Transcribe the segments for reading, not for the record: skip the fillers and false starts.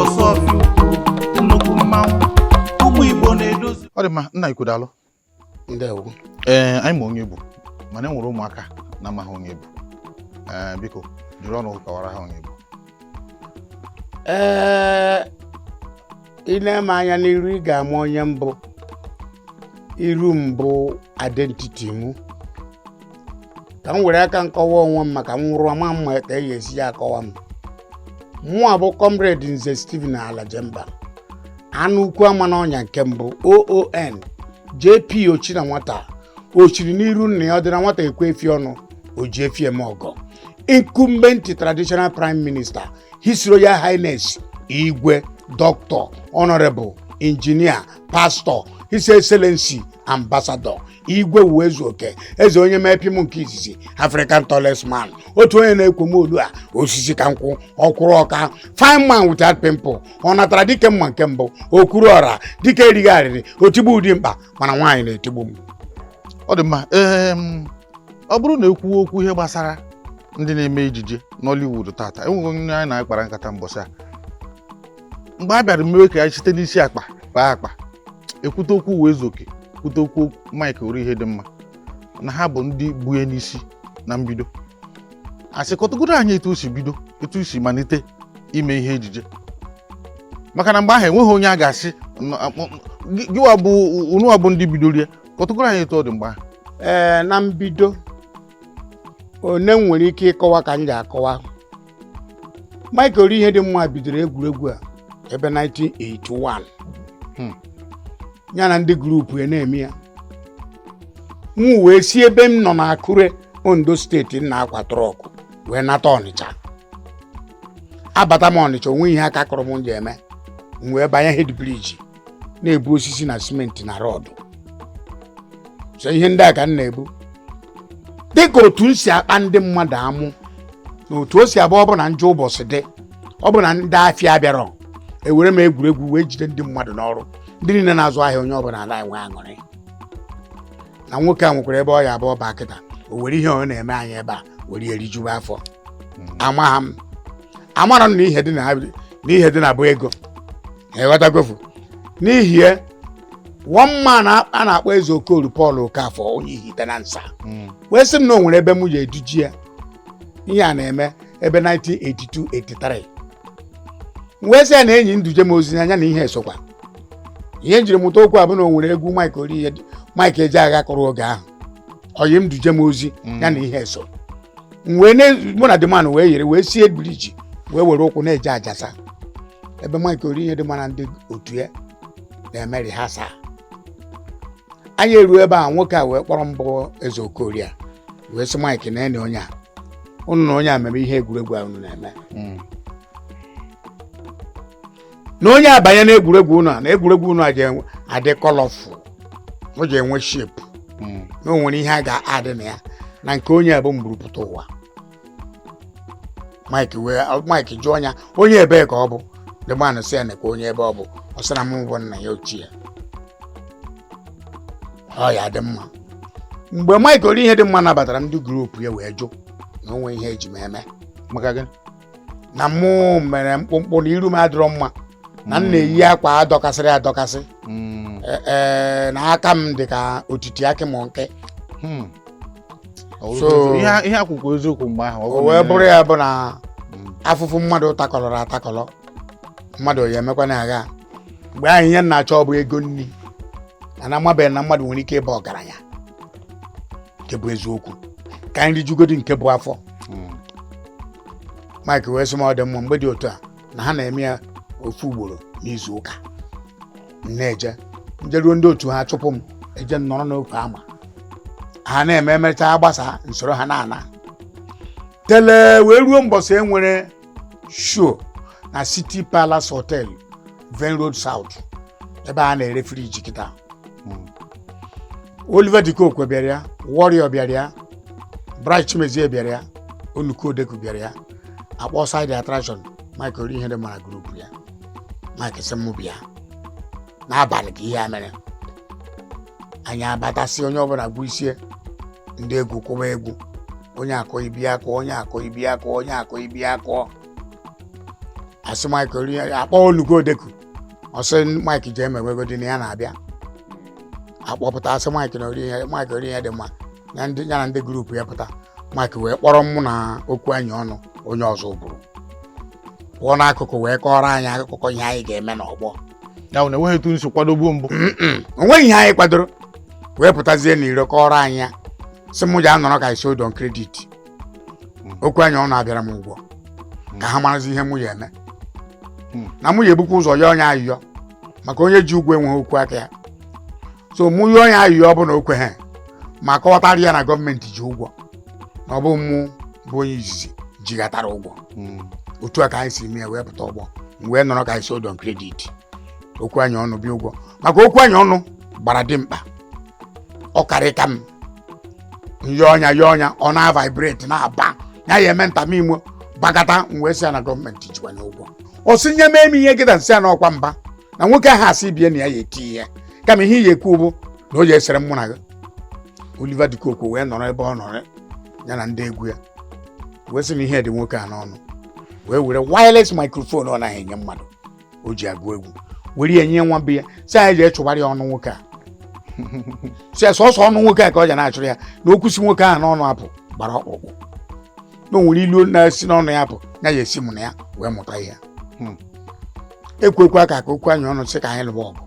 Osofi nnukwu mmanwụ ụmụ Igbo na-edozi. Ọ dị mma nna Ikwudalụ. Ndewo. Anyị ma onye bụ mana enwere ụmụaka na amaghị onye bụ. Biko jiri ọnụ kọwara ha onye bụ. Ị na-eme anya n'iru ị ga-ama onye mbụ. Iru mbụ identity m. Ka m were aka nkọwa onwe m maka m nwụrụ ama mma ka e esi ya akọwa m. Mụ bụ comrade Nze Stephen Alajemba. Anụ ukwu ama n'ọnya nke mbụ OON JP Ochi na nwata. Ochiri n'iru nna ya ọ dị na nwata ekwe efi ọnụ o ji efi eme ọgọ. Incumbent traditional prime minister His Royal Highness Igwe Doctor Honorable Engineer Pastor His Excellency Ambassador Igwe UWAEZUOKE eze onye mepi m nke izizi African tallest man otu onye na-ekwo m olu a osisi ka nkwụ ọkwụrụ ọka fine man without pimple ọ natara dike mma nke mbụ okwuru ọra dike erighị arịrị otigbu ụdị mkpa mana nwaanyị na-etigbu m. Ọ dị mma ọ bụrụ na ekwu okwu ihe gbasara ndị na-eme ejije Nollywood tata enweghị onye anyị na-akpara nkata mbọsị a mgbe a bịara mmewe ka ya site n'isi akpa kpaa akpa ekwute okwu UWAEZUOKE kwute okwu Mike ori ihe dị mma na ha bụ ndị buye n'isi na mbido asị kọtụgoro anyị etu o si bido etu o si malite ime ihe ejije maka na mgbe ahụ enweghị onye a ga-asị gịwa bụ unu bụ ndị bidoro ya kọtụgoro anyị etu ọ dị mgbe ahụ. Na mbido one nwere ike ịkọwa ka m ga-akọwa. Mike ori ihe dị mma bidoro egwuregwu a ebe 1981 ya na ndị grupu ya na-eme ya. M wee si ebe m nọ na Akure Ondo steeti nna akwa trọkụ wee nata Ọnịcha. Abata m Ọnịcha onwe ihe aka kọrọ m ji eme m wee banye head bridge na-ebu osisi na simenti na rọdụ. So ihe ndị a ka m na-ebu dịka otu m si akpa ndị mmadụ amụ na otu o si abụ ọ bụ na njọ ụbọchị dị ọ bụ na ndị afịa bịara ewere m egwuregwu wee jide ndị mmadụ n'ọrụ ndị niile na-azụ ahịa onye ọbụla na-enwe aṅụrị na nwoke a nwekwara ebe ọ ya abụọ ba kịta o were ihe ọ na-eme anyị ebe a were erijuwe afọ. Amara m na ihe dị na bụ ego ịghọtagofu n'ihi ya one man a na-akpọ Ezeokoru Paul Okafọ onye ihite na nsa wee sị m na o nwere ebe m ji eduji ya ihe a na-eme ebe 1982-83 wee sị ya na enyi nduje m ozi anya na ihe esokwa ihe njiri mụta okwu a bụ na o nwere egwu Mike eji agha kụrụ oge ahụ oyi m duje m ozi ya na ihe eso mụ na dịmanụ wee yere wee sie briji wee were ụkwụ na-eje ajasa ebe Mike ori ihe dị mana ndị otu ya na-eme rihasa. Anyị eruo ebe a nwoke a wee kpọrọ mbụ Ezeokoru a wee sị Mike na enyi onye a unu na onye a meme ihe egwuregwu a unu na-eme na onye abanye na egwuregwu unu na egwuregwu unu adị colorful o ji enwe shape na o nwere ihe a ga-adị na ya na nke onye bụ mgburupụta ụwa. Mike jụọ ya onye ebe ka ọ bụ the man sị ya nekwa onye ebe ọ bụ ọ sị na m bụ nna ya ochie ọ ya dị mma. Mgbe Mike ori ihe dị mma nabatara ndị grupu ya wee jụ na onwe ihe eji m eme maka gị na mụ mere mkpụmkpụ na iru m adịrọ mma na m na-eyi akwa adọkasịrị adọkasị na aka m dị ka otiti akị m nke so ihe akwụkwọ eziokwu mgbe ahụ o wee bụrụ ya bụ na afụfụ mmadụ takọlọrọ atakọlọ mmadụ ya emekwa na agha mgbe ahụ ihe na-achọ ọ bụ ego nri na amabeghị na mmadụ nwere ike ịba ọgaranya nke bụ eziokwu ka nri jugodi nke bụ afọ. Mike wee sị m ọ dị mma mgbe dị otu a na ha na-eme ya ofu ugboro n'izu ụka na-eje njeruo ndị otu ha chụpụ m eje nọrọ n'ofe ama ha na-eme emecha agbasa nsoro ha na-ana tele wee ruo mbọsị enwere show na City Palace Hotel Ven Road South ebe a na-ere friji kịta. Oliver Dikokwe bịara ya, Warrior bịara ya, Bright Chimezie bịara ya, Onukodeku bịara ya, akpọ side attraction Mike ori ihe dị mara grupu ya. Mike sị m bịa n'abalị ka ihe a mere anyị abatasị onye ọbụla bụ isi ndị egwu kwụba egwu onye akọ ibi akọ onye akọ ibi akọ onye akọ ibi akọ asị Mike ori akpọ olugo deku ọsị Mike jee mewego dị na ya na-abịa akpọpụta asị Mike na ori ihe dị mma ya na ndị grupu ya pụta Mike wee kpọrọ mụ na okwu anyị ọnụ onye ọzọ bụrụ pụọ n'akụkụ wee kọrọ anyị akụkọ ihe anyị ga-eme n'ọgbọ ya na enweghị etu nsi kwadogbuo mbụ onweghị ihe anyị kwadoro wee pụtazie n'iro kọrọ anyị ya sị mụ ji anọrọ ka isi odon kredit okwu anyị ọnụ abịara m ụgwọ ka ha marazi ihe mụ ya eme na mụ ya ebukwa ụzọ ya onye ayụyọ maka onye ji ụgwọ enweghị okwu aka ya so mụ ya onye ayụyọ ọ bụ na okwe ha ma kọwatara ya na gọọmenti ji ụgwọ na ọ bụ mụ bụ onye izizi jighatara ụgwọ otu a ka anyị si mee wee pụta ọgbọ wee nọrọ ka isi odon kredit okwu anyị ọnụ bịa ụgwọ maka okwu anyị ọnụ gbara dị mkpa ọ karịka m ya ọnya ọ na-vibrate na-aba ya ya eme ntamimo gbagata wee sị ya na gọọmenti jikwanye ụgwọ ọ sị nye mee m ihe gịda nsị ya n'ọkwa mba na nwoke ahụ asị bie na ya ya eti ihe kama ihe ya ekwu bụ na o ji esere mụ na gị Oliver Dikoko wee nọrọ ebe ọ nọrọ ya na ndị egwu ya wee sị m ihe dị nwoke a n'ọnụ wee were wireless microphone ọ naghị enye mmadụ o ji agụ egwu were enye nwa be ya sị anyị ji echụgharị ya ọnụ nwoke a si sọsọ ọnụ nwoke a ka ọ ji na-achụrụ ya na okwu si nwoke ahụ n'ọnụ apụ gbara ọkpụkpụ na o nwere ilu na-esi n'ọnụ ya apụ ya ya esi mụ na ya wee mụta ihe ekwekwa ka okwu anyị ọnụ sị ka anyị lụọ ọgụ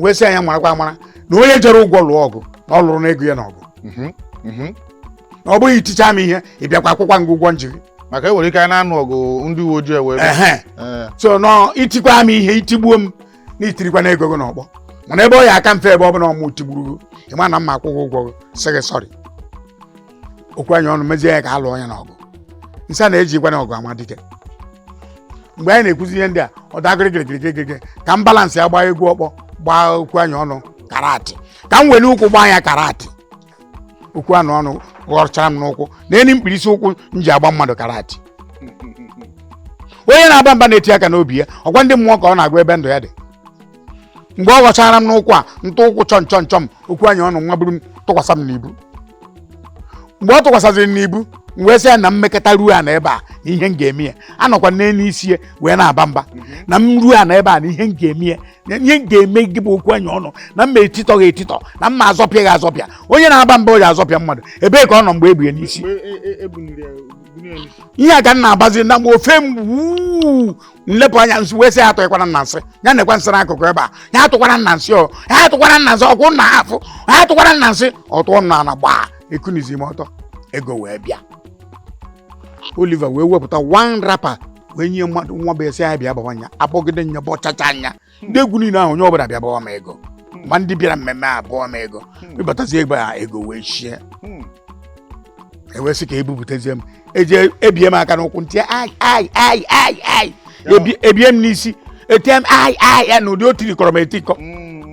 wee sị anyị marakwa amara na onye jere ụgwọ lụọ ọgụ na ọ lụrụ n'ego ya n'ọgụ na ọ bụghị iticha m ihe ị bịakwa akwụkwa ngụ ụgwọ njiri maka enwere ike a na-anụ ọgụ ndị uwe ojii wee so nọ itikwa m ihe itigbuo m na itirikwa n'ego gị n'ọgbọ mana ebe ọ ya aka mfe ebe ọ bụla ọmụ tigburu gị ịma na mma akwụkwọ ụgwọ gị sị gị sọrị okwu anyị ọnụ mezie ya ka a lụọ ya n'ọgụ nsa na-ejikwa n'ọgụ amadike mgbe anyị na-ekwuzi ihe ndị a ọ dagịrịgịrịgịrịgịrị ka m balansị ya gbaa egwu ọkpọ gbaa okwu anyị ọnụ karati ka m were ụkwụ gbaa ya karati okwu anụ ọnụ ghọrọchara m n'ụkwụ na eni mkpirisi ụkwụ m ji agba mmadụ karati onye na-aba mba na-eti aka n'obi ya ọgwa ndị mmụọ ka ọ na-agwa ebe ndụ ya dị mgbe ọ ghọchara m n'ụkwụ a ntụ ụkwụ chọm okwu anyị ọnụ nwa buru m tụkwasị m n'ibu mgbe ọ tụkwasịrị m n'ibu m wee sị ya na mmekọta ruo a na ebe a na ihe m ga-eme ya anọkwa n'elu isi ya wee na-aba mba na m ruo a na ebe a na ihe m ga-eme ya ihe m ga-eme gị bụ okwu anyị ọnụ na mma etitọ gị etitọ na mma azọpịa gị azọpịa onye na-aba mba o ji azọpịa mmadụ ebee ka ọ nọ mgbe ebunye n'isi ihe a ka m na-abazi na mgbe ofe m nlepụ anya nsị wee sị ya atụghịkwara nna nsị ya na-ekwe nsị n'akụkụ ebe a ya atụkwara nna nsị ọ ya atụkwara nna nsị ọkwụ nna afụ ya atụkwara nna nsị ọtụọ m n'ala gbaa ekunizi m ọtọ ego wee bịa Oliver wee wepụta one rapper wee nye mmadụ nwa bụ esi ya bịa bawa anya abọgide nya bọchacha anya ndị egwu niile ahụ onye ọbụla bịa bawa m ego ma ndị bịara mmemme a abụọ m ego ịbatazi ebe a ego wee shie ewesị ka ebupụtazie m eje ebie m aka n'ụkwụ ntị ai ebie m n'isi etie m ai ya na ụdị o tirikọrọ m etikọ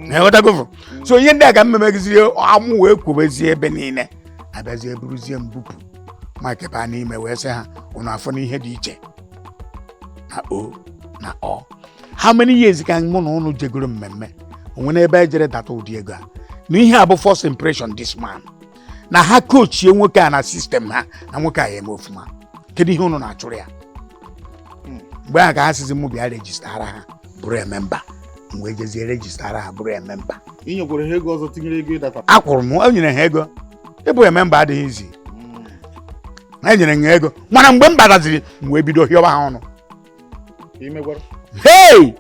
na-enwetagofu so ihe ndị a ka mmemegizie amụ wee kwubezie ebe niile abịazie buruzie m bupụ Mike baa n'ime wee sị ha ụnụ afọ n'ihe dị iche na o na ọ how many years ka mụ na ụnụ jegoro mmemme onwere ebe ejere data ụdị ego a na ihe a bụ first impression this man na ha kochie nwoke a na sistem ha na nwoke a ya eme ofuma kedu ihe ụnụ na-achụrụ ya mgbe ahụ ka ha sizi mụ bịa rejistara ha bụrụ ememba mgbe ejezie rejistara ha bụrụ ememba inyekwara ha ego ọzọ tinyere ego data akwụrụ m o nyere ha ego ịbụ ememba adịghị izi na enyere ha ego mana mgbe m bataziri m wee bido hịọba ha ọnụ hey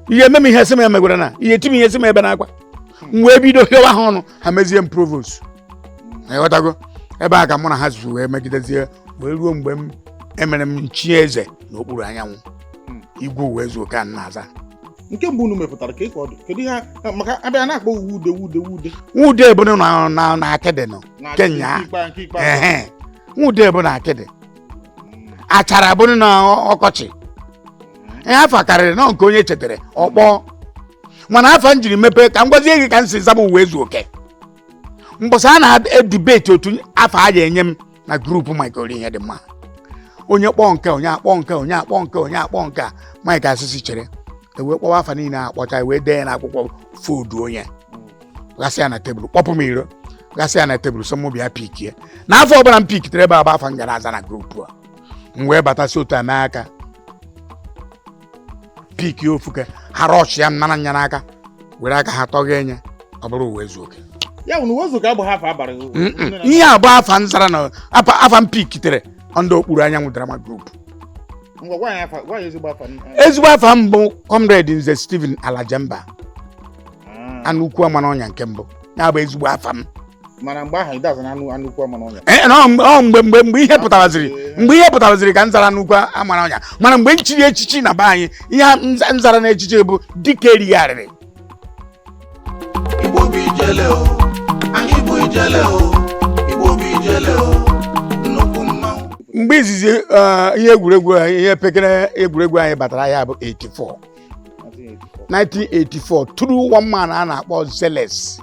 ihe eme m ihe sị m emegwara na ihe ti m ihe sị m ebe na-akwa m wee bido hịọba ha ọnụ ha mezie m provost na-eghọtago ebe a ka mụ na ha zuru wee megidezie wee ruo mgbe m emere m nchi eze n'okpuru anyanwụ igwe UWAEZUOKE a na-aza nke mbụ unu mepụtara ka ọ dị kedu ihe maka abịa na-akpọ wude bụ na akịdị nọ kenya wude bụ na akịdị achara bụ na ọkọchị ihe afọ karịrị na nke onye chetara ọkpọ mana afọ m jiri mepee ka m gwazie gị ka m si zaba UWAEZUOKE mbọsị a na-edibeti otu afọ a ga-enye m na grupu Mike ori ihe dị mma onye kpọọ nke onye akpọ nke onye akpọ nke onye akpọ nke a Mike asịsị chere ewee kpọwa afa niile akpọcha wee dee ya n'akwụkwọ foodu onye gasị ya na tebụl kpọpụ m iro gasị ya na tebụl sọ m bịa pikie n'afọ ọbụla m pikitere ebe aba afa m gara aza na grupu a m wee batasị otu ame aka piki ofuke ha rush ya nana nya n'aka were aka ha tọghị enye ọ bụrụ UWAEZUOKE ya bụ na UWAEZUOKE abụ ha abalị ihe abụ afa nzara na afa mpikitere ndị okpuru anyanwụ drama group ngwa gwa ya ezigbo afa m bụ comrade Nze Stephen Alajemba anụ ukwu ama n'ọnya nke mbụ ya bụ ezigbo afa m mana mgbe ahụ ịdaza na anụ ukwu ama n'ọnya mgbe ihe pụtawaziri ka nzara n'ukwu ama n'ọnya mana mgbe nchiri echichi na be anyị ihe nzara na echichi bụ dike erigharịrị Igbo bụ ijele o anyị bụ ijele o Igbo bụ ijele o nnukwu mmanwụ mgbe izizi ihe egwuregwu ihe pekere egwuregwu anyị batara ahịa bụ 1984 through one man a na-akpọ Zeles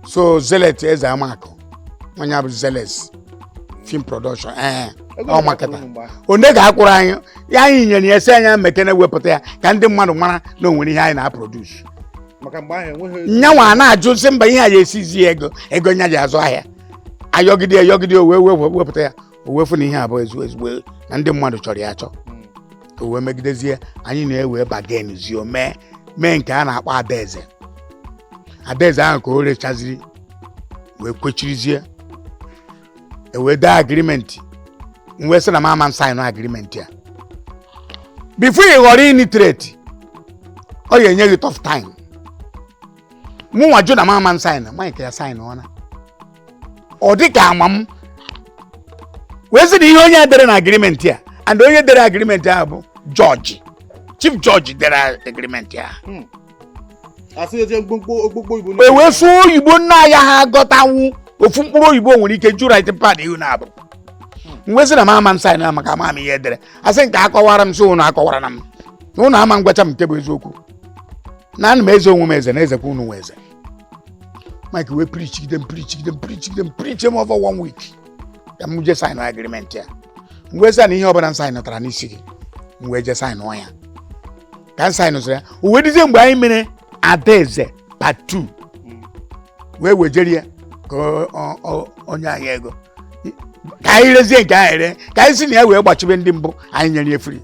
so Zelet eze amakụ onye bụ Zeles film production ọ maketa onye ga-akwụrụ anyị ya anyị nyere ya esi anya mekene wepụta ya ka ndị mmadụ mara na o nwere ihe anyị na-aproduce maka mgbe ahụ enweghị nyanwa na-ajụ sị mba ihe a ya esizi ego nya ji azụ ahịa ayọgide o wee wepụta ya o wefu na ihe a bụ ezigbo na ndị mmadụ chọrọ ya achọ o wee megidezie anyị na-ewe bagen zio mee nke a na-akpọ adaeze ahụ ka o rechaziri wee kwechirizie ewee daa agrimenti wee sị na mama nsaịn agrimenti ya bifo ị ghọrọ initreti ọ ga-enye gị tough time mụ nwa jụ na mama nsaịn mike ya saịn ọna ọ dị ka ama m wee sị na ihe onye dere na agrimenti ya and onye dere agrimenti ahụ bụ jọji chief jọji dere agrimenti ya wee sụọ oyibo nna ya ha gọtanwu ofu mkpụrụ oyibo nwere ike ju writing pad ihu na-abụ mgbe sị na mama nsaị na maka ama m ihe edere asị nke akọwara m sị ụnụ akọwara na m na ụnụ ama ngwacha m nke bụ eziokwu na ana m eze onwe m eze na ezekwa ụnụ nwe eze Mike wee preach them over 1 week ka m je sign agreement ya mgbe sị na ihe ọbụla nsaị nọtara n'isi gị mgbe je sign ya ka nsaị nụsịrị ya uwe dizie mgbe anyị mere Adaeze part 2 wee wejere ya ka onye anyị ego ka anyị rezie nke anyị ere ka anyị si na ya wee gbachibe ndị mbụ anyị nyere ya free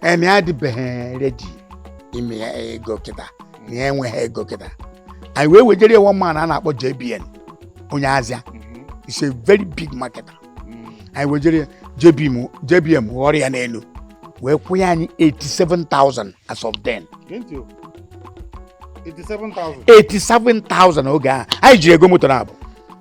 na ya adịbeghị redi ime ya ego kịta na ya enweghị ego kịta anyị wee wejere ya one man a na-akpọ JBN onye Azia is a very big marketer anyị wejere ya JBM ghọrọ ya n'elu wee kwụnye anyị 87,000 as of then 87,000 oge ahụ anyị ji ego moto na-abụ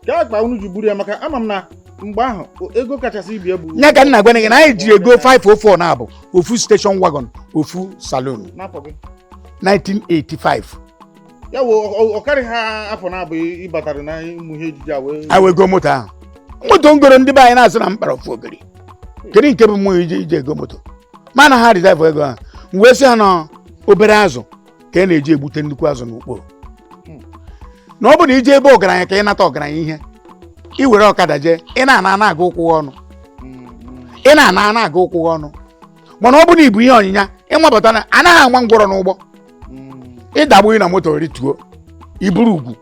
ka akpa unu ji buru ya maka ama m na mgbe ahụ ego kachasị ibi ebu nya ka nna gwana gị na anyị ji ego 504 na-abụ ofu station wagon ofu saloon n'afọ gị 1985 ya wo ọkarị ha afọ na-abụ ịbatara na ụmụ ihe ejiji a wee anyị ego moto ahụ moto ngoro ndị be anyị na-asị na mkpara ofu ogiri kedu nke bụ mmụọ ije ego moto mana ha reserve ego ahụ wee sị ha na obere azụ ka ị na-eji egbute nnukwu azụ n'ukporo na ọ bụ na ije ebe ọgaranya ka ị nata ọgaranya ihe ị were ọkada jee ị na-ana aga ụkwụ ọnụ mana ọ bụ na ibu ihe ọnyịnya ịmapụta na anaghị anwa ngwọrọ n'ụgbọ ịdagbu na moto rituo iburu ugwu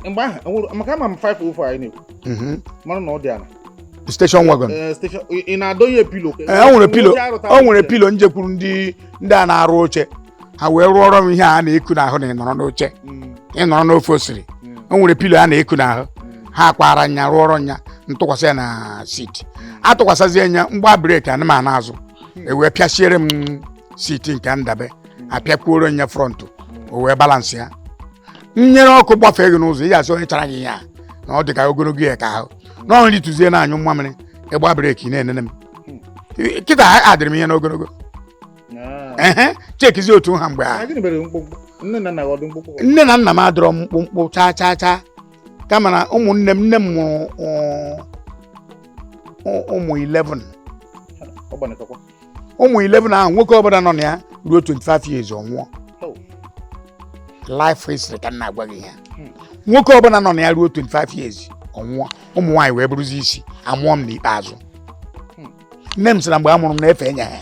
mgbe ahụ maka ama m 504 anyị na-ekwu mana na ọ dị ala station wagon ị na-adọnye pilo o nwere pilo njekwuru ndị a na-arụ oche ha wee rụọ ọrụ m ihe a na-eku n'ahụ na ị nọrọ n'oche ị nọrọ n'ofe osiri o nwere pilo a na-eku n'ahụ ha kpara nya rụọ ọrụ nya ntụkwasị ya na siti atụkwasịzie nya mgba breki anụmanụ azụ ewee pịachiere m siti nke ndabe apịakwuoro nya frọntụ o wee balansị ya nyere ọkụ gbafee gị n'ụzọ ị ga-asị onye chara gị ya na ọ dị ka ogologo ya ka ahụ na nri tụzie na anyụ mmamịrị ịgba breki na-enene m kịta adịrị m ihe n'ogologo chekizie otu ha mgbe ahụ nne na nna m adọrọ m mkpụmkpụ chaa kama na ụmụnne m nne m mụrụ ụmụ 11 ahụ nwoke ọbụla nọ na ya ruo 25 years ọ nwụọ life history ka m na-agwa gị ya nwoke ọbụla nọ na ya ruo 25 years ọ nwụọ ụmụ nwaanyị wee bụrụzi isi amụọ m n'ikpeazụ nne m sị na mgbe a mụrụ m na-efe enye ha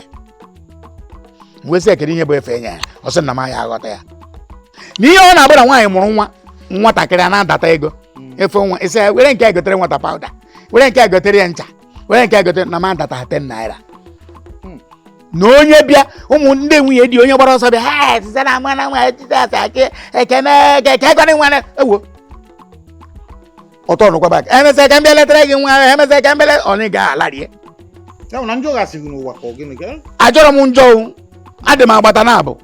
wee sị ekere ihe bụ efe enye ha ọ sị na m ya aghọta ya na ihe ọ na-abụ na nwaanyị mụrụ nwatakịrị a na-adata ego efe nwa isi ya were nke a gotere nwata pawuda were nke a gotere ya ncha were nke a gotere na m adata 10 naira na onye bịa ụmụ ndị nwunye dị onye gbara ọsọ bịa ha site na mana nwa Jizọs ekene gwanị nwane ewo ọtọ nụkwa bak emesịa ka m bịa letara gị nwa emesịa ka m bịa onye ga-alarie ya na njọ gasịghị n'ụwa ka ọ gịnị ka ajọrọ m njọ adị m agbata na abụ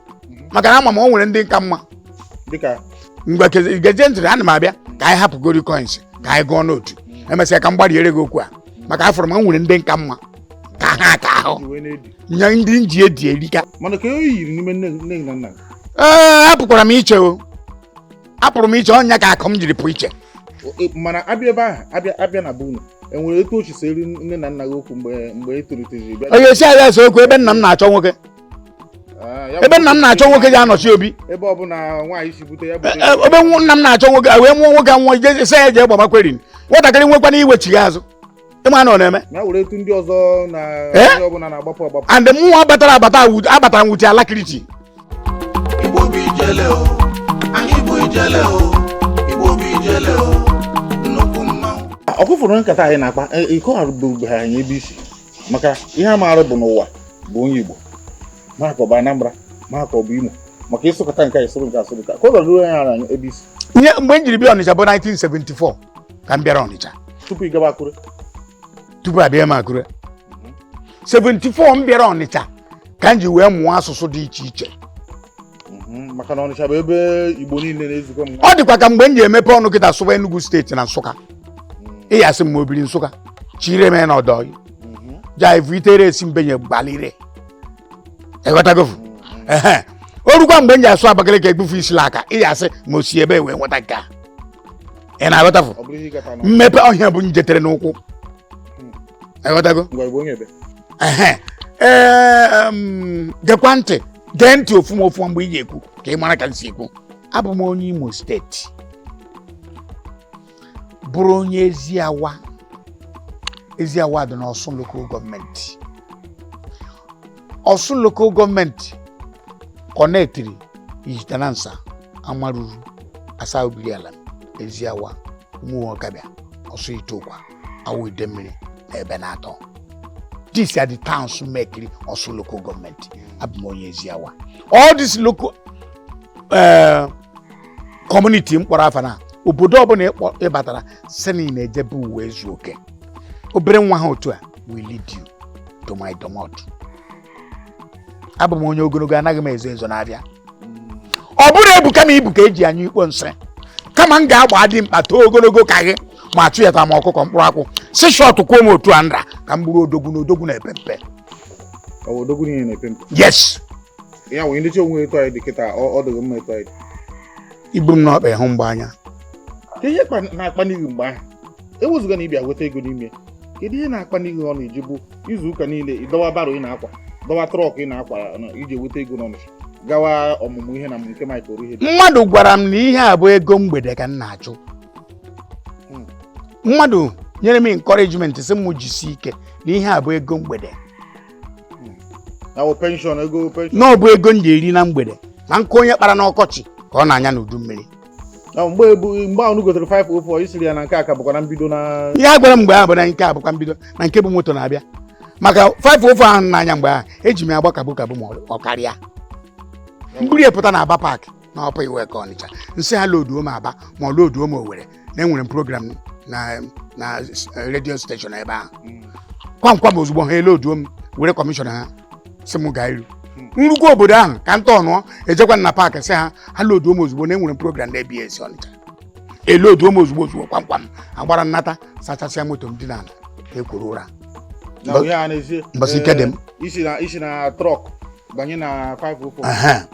maka na ama m o nwere ndị nka mma dịka mgbe gezie ntịrị ana m abịa ka anyị hapụ gori coins ka anyị gụọ n'otu emesịa ka m gbariere gị okwu a maka afọrọ m nwere ndị nka mma ka ha ka ahụ nya ndị nji edi erika mana ka o yiri n'ime nne na nna apụkwara m iche apụrụ m iche ọnya ka akụ m jiri pụ iche mana abịa ebe ahụ abịa na be unu enwere etu o si eri nne na nna gị okwu mgbe e tolitere bịa onye esi agha ese okwu ebe nna m na-achọ nwoke ebe nna m na-achọ nwoke ji anọchi obi ebe ọ bụ na nwaanyị si bute ya ebe nna m na-achọ nwoke wee mụọ nwoke nwa je se ya je gbamakweri nwatakịrị nwekwana iwechighị azụ ịma na ọ na-eme ya were etu ndị ọzọ na onye ọbụla na-agbapụ agbapụ and mụnwa abatara nwuchi alakiriti Igbo bụ ijele o, anyị bụ ijele o, Igbo bụ ijele o, nnukwu mmanwụ. ọkụfụrụ nkata anyị na-akpa iko arụbụgbe anyị ebe isi maka ihe a maara bụ n'ụwa bụ onye Igbo maka ọ bụ Anambra maka ọ bụ Imo maka ịsụkọta nke ịsụrụ nke asụrụ ka ọ rọrọ ya ara ebe isi ihe mgbe m jiri bịa Ọnịcha bụ 1974 ka m bịara Ọnịcha tupu ị gaba Akụre tupu abịa m Akụre 74 m bịara Ọnịcha ka m ji wee mụọ asụsụ dị iche iche maka na Ọnịcha bụ ebe Igbo niile na-ezukọ m ọ dịkwa ka mgbe m ji emepe ọnụ kịta sụba Enugu steeti na Nsụka ịyasị m obiri Nsụka chire m na ọdọ jaivu itere esi mbenye gbalire ịghọtago o rukwa mgbe m ji asụ Abakaliki egbufe isi aka ịyasị ma o si ebe wee nweta nke a ị na-aghọtafụ mmepe ọhịa bụ njetere n'ụkwụ ịghọtago gekwa ntị gee ntị ofuma mgbe ị ga-ekwu ka ị mara ka m si ekwu abụ m onye Imo steeti bụrụ onye Eziawa dị n'Ọsụn local gọọmenti Ọsụn local gọọmenti kọnektiri Ijitanansa Amaruru Asaubiriala Eziawa Umuokabia Ọsụ Itokwa Awo Idemmiri na ebe na-atọ these are the towns mekiri Ọsụn local gọọmenti abụ m onye Eziawa all this local community mkpọrọ afa na obodo ọbụla ịbatara seni na-ejebe UWAEZUOKE obere nwa ha otu a will lead you to my domot abụ m onye ogologo anaghị m ezo na-abịa ọ bụrụ ebuka ma ibu ka eji anya ikpo nsị kama m ga-agba dị mkpa too ogologo ka gị ma atụyata m ọkụkọ mkpụrụ akwụ si shọt kwuo m otu a nra ka m bụrụ odogwu na odogwu na-epe mpe odogwu niile na-epe mpe yes ya nwere ndị chi onwe etu anyị dị kịta ọ dịghị mma etu anyị iburu m n'ọkpa ịhụ mgbe anya ihe na-akpa n'ihi mgbe ahụ ewezụga na ịbịa weta ego n'ime kedu ihe na-akpa n'ihi ọ na-eji bụ izu ụka niile ịdọwa baro ị na-akwa dọwa trọk ị na-akwa iji weta ego n'Ọnịcha gawa ọmụmụ ihe na nke Mike Orihe mmadụ gwara m na ihe a bụ ego mgbede ka m na-achụ mmadụ nyere m encouragement sị m jisi ike na ihe a bụ ego mgbede na penshọn ego penshọn na ọ bụ ego m ga-eri na mgbede na nke onye kpara n'ọkọchị ka ọ na-anya n'udu mmiri mgbe ahụ gotere 504 isiri ya na nke a ka bụkwa na mbido na ihe a gwara mgbe ahụ bụ na nke a bụkwa mbido na nke bụ moto na-abịa maka 504 ahụ n'anya mgbe ahụ eji m agba kabụ ma ọ karịa mgbiri epụta na Aba Park na ọpa iwe ka Ọnịcha nsị ha loduo m Aba ma ọ loduo m Owerri na enwere m program na redio steshọn ebe ahụ kwamkwam ozugbo ha eloduo m were kọmishọna ha si m gaa iru nrugwu obodo ahụ ka nta ọnụọ ejekwa na paakị sị ha loduo m ozugbo na enwere m program na ABS Ọnịcha eloduo m ozugbo kwamkwam agbara nnata sachasịa moto m dị n'ala ekwuru ụra mbọsị ike dị m isi na trọk banye na 504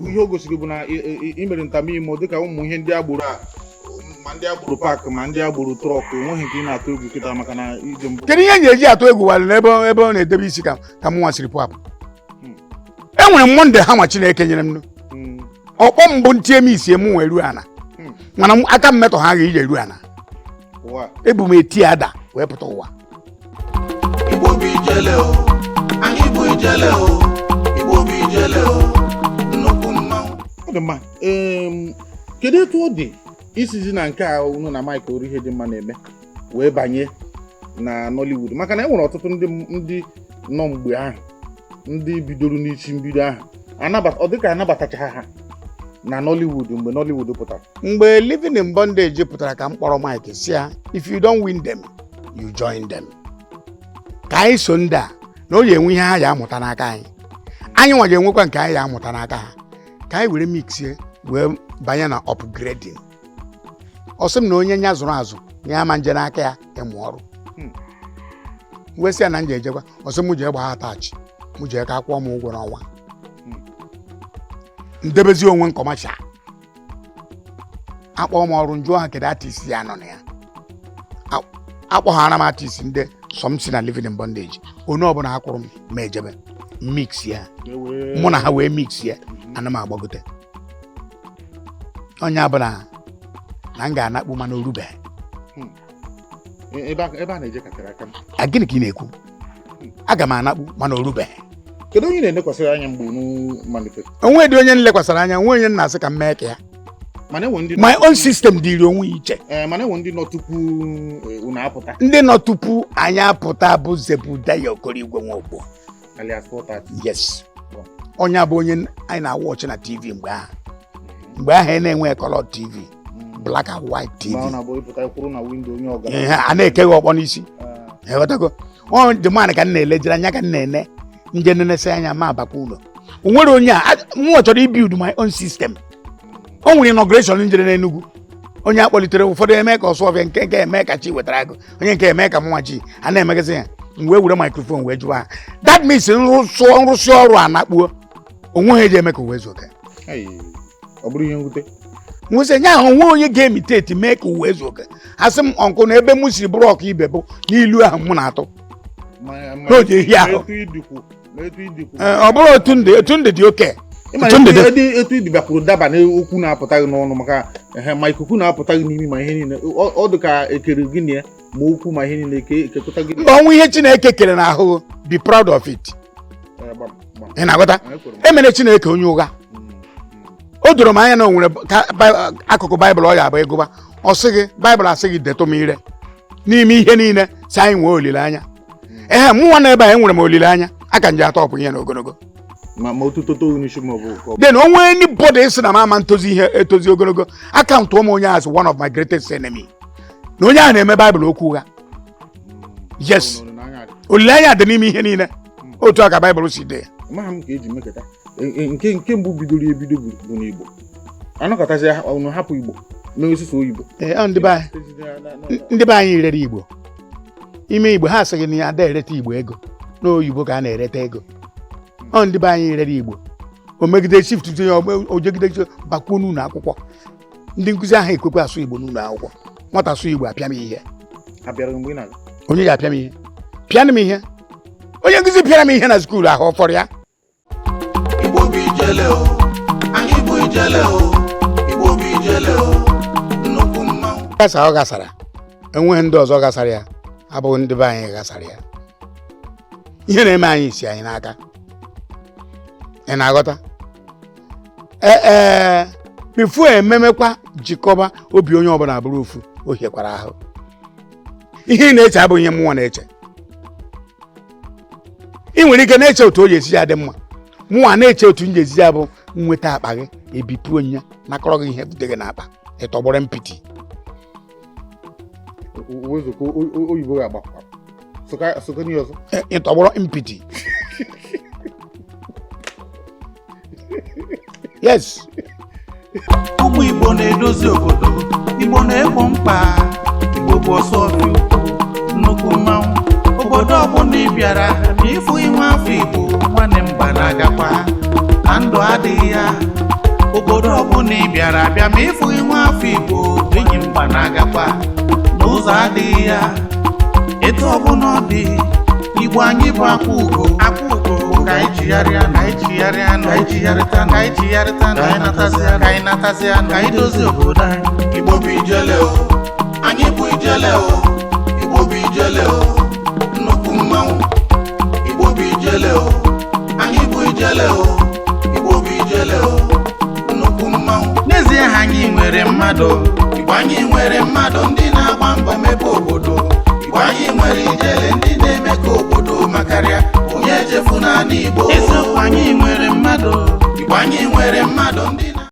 ihe o gosiri bụ na imere ntamimo dịka ụmụ ihe ndị agboro a ma ndị agboro paakị ma ndị agboro trọk enweghị nke ị na-atụ egwu kịta maka na ije mbụ kedu ihe m ga-eji atụ egwu walụ n'ebe ọ na-edebe isi ka m nwa siri pụapụ enwere m Mọnde ha nwa Chineke nyere m ọkpọ mbụ ntie m isi m wee ruo ana mana aka m metọ ha ga-ije ruo ana ebu m eti ada wee pụta ụwa Igbo bụ ijele o, anyị bụ ijele o, Igbo bụ ijele o, nnukwu mmanwụ. ọ dị mma kedu etu ọ dị isizi na nke a unu na Mike Orihe dị mma na-eme wee banye na Nollywood maka na enwere ọtụtụ ndị nọ mgbe ahụ ndị bidoro n'isi mbido ahụ ọ dịka anabatacha ha na Nollywood mgbe Nollywood pụtara. Mgbe Living in Bondage pụtara ka m kpọrọ Mike si ya, if you don't win them, you join them. Ka anyị so ndị a na o enwe ihe ha ya amụta n'aka anyị. Anyị nwa ga-enwekwa nke anyị ya amụta n'aka ha. Ka anyị were mixie wee banye na upgrading. Ọ sị m na onye nya zụrụ azụ ya ama nje n'aka ya ịmụ ọrụ. Wee sị ya na nje ejekwa, ọ sị m jee gbaa atachi, m jee ka akwụọ m ụgwọ n'ọnwa. Ndebezi onwe nkọmasha. Akpọ m ọrụ njụọ ha kedu artist ya nọ na ya. Akpọghara m artist ndị some si na Living in Bondage. Onye ọbụla akwụrụ m ma ejebe mix ya. Mụ na ha wee mix ya, ana m agbagote. Onye abụla na m ga-anakpu mana orube. Ebe a na-eje kakara aka m. Gịnị ka ị na-ekwu? Aga m anakpu mana orube. Kedu onye na-elekwasịrị anya mgbe unu manifest? Onwe dị onye nlekwasịrị anya, onwe onye na-asị ka m mee ka ya. My own system dịrị onwe iche. Mana enwe ndị nọ tupu unu apụta. Ndị nọ tupu anyị apụta bụ Zebudaya Okorigwe Nwogbo. Alias 430. Yes. Onye bụ onye anyị na-awụ ọchị na TV mgbe ahụ. Mgbe ahụ ị na-enwe color TV. Black and white TV. A na-ekeghị ọkpọ n'isi. Ghọtago. Ọ dị mmadụ ka m na-elejere anya ka m na-ene nje nenesi anya ma abakwa ụlọ. O nwere onye a m chọrọ ibuild my own system. O nwere inauguration njere n'Enugu. Onye akpọlitere ụfọdụ eme ka ọsọfịa nke eme ka chi wetara ego. Onye nke eme ka mụnwa chi a na-emegazị ya. M wee were microphone wee jụọ ha. That means nrụsị ọrụ a na-akpuo onwe ha eji eme ka UWAEZUOKE. Ọ bụrụ ihe mwute. Nwese nya ahụ onwe onye ga-emiteti mee ka UWAEZUOKE. Asị m ọnkụ na ebe m siri bụrụ ọka ibe bụ n'ilu ahụ mụ na-atụ. N'oge ihe ahụ. Ọ bụrụ otu ndị dị oke. Etu idibia kwuru daba na okwu na-apụtaghị n'ọnụ maka ma ikuku na-apụtaghị n'imi ma ihe niile. Ọ dị ka ekere gị na ya ma okwu ma ihe niile ekekọta gị. Ọnwụ ihe Chineke kere n'ahụ, be proud of it. Ị na-aghọta? Emere Chineke onye ụgha. O doro m anya na o nwere akụkụ Baịbụl ọ ya abụ ịgụba. Ọ sị gị Baịbụl asị gị detụ m ire n'ime ihe niile si anyị nwee olileanya. Mụnwa na ebe a enwere m olileanya aka nje atọpụ ihe n'ogologo. Ma otutoto n'isi m bụ. Then onwe anybody sị na mama ntozi ihe etozi ogologo akaụntụ ụmụ onye as one of my greatest enemy. Na onye ahụ na-eme Baịbụl okwu ụgha. Yes. Olileanya dị n'ime ihe niile. Otu aka Baịbụl si dị. Maha m ka eji mekọta. Nke mbụ bidoro ebido bụ n'Igbo. Anọkọtazi unu hapụ Igbo mee osisi oyibo. Ndị be anyị rere Igbo. Ime Igbo ha asịghị na ya ada ereta Igbo ego. N'oyibo ka a na-ereta ego. Ndị be anyị rere Igbo. O megide shift tinye ojegide bakwuo n'ụlọ akwụkwọ. Ndị nkụzi ahụ ekwekwe asụ Igbo n'ụlọ akwụkwọ. Nwata asụ Igbo apịa m ihe. Onye ga-apịa m ihe. Pịanụ m ihe. Onye nkụzi pịara m ihe na skuulu ahụ ọ fọrọ ya. Igbo bụ ijele o. Anyị bụ ijele o. Igbo bụ ijele o. Nnukwu mmanwụ. Gasa ọ gasara. Enweghị ndị ọzọ gasara ya. Abụghị ndị be anyị gasara ya. Ihe na-eme anyị si anyị n'aka. Ị na-aghọta? Bifo ememekwa jikọba obi onye ọbụla bụrụ ofu o hiekwara ahụ. Ihe ị na-eche abụghị ihe mmụọ na-eche. Ị nwere ike na-eche otu o esi ya dị mma. Mmụọ na-eche otu m esi ya bụ nweta akpa gị ebipuo nya nakọrọ gị ihe bute gị n'akpa ịtọgbọrọ mpiti. UWAEZUOKE oyibo ga-agbakwa. Soka n'ihe ọzọ. Ịtọgbọrọ mpiti. Yes. Ụmụ Igbo na-edozi obodo. Igbo na-egbo mkpa. Igbo bụ ọsọ ọfịa nnukwu mmanwụ. Obodo ọbụla ị bịara ma ịfụ inwe afọ Igbo nwanne mba na-agakwa na ndụ adịghị ya. Obodo ọbụla ị bịara abịa ma ịfụ inwe afọ Igbo enyi mba na-agakwa n'ụzọ adịghị ya. Etu ọbụla ọ dị Igbo anyị bụ akwa ugo. Ka anyị jigharịa ka anyị jigharịa ka anyị jigharịta ka anyị jigharịta ka anyị natazịa ka anyị natazịa ka anyị dozie obodo anyị. Igbo bụ ijele o. Anyị bụ ijele o. Igbo bụ ijele o. Nnukwu mmanwụ. Igbo bụ ijele o. Anyị bụ ijele o. Igbo bụ ijele o. Nnukwu mmanwụ. N'ezie ha anyị nwere mmadụ. Igbo anyị nwere mmadụ ndị na-agba mbọ mebe obodo. Igbo anyị nwere ijele ndị na-eme ka obodo makarịa. ya echefu na Igbo eziokwu anyị nwere mmadụ Igbo anyị nwere mmadụ ndị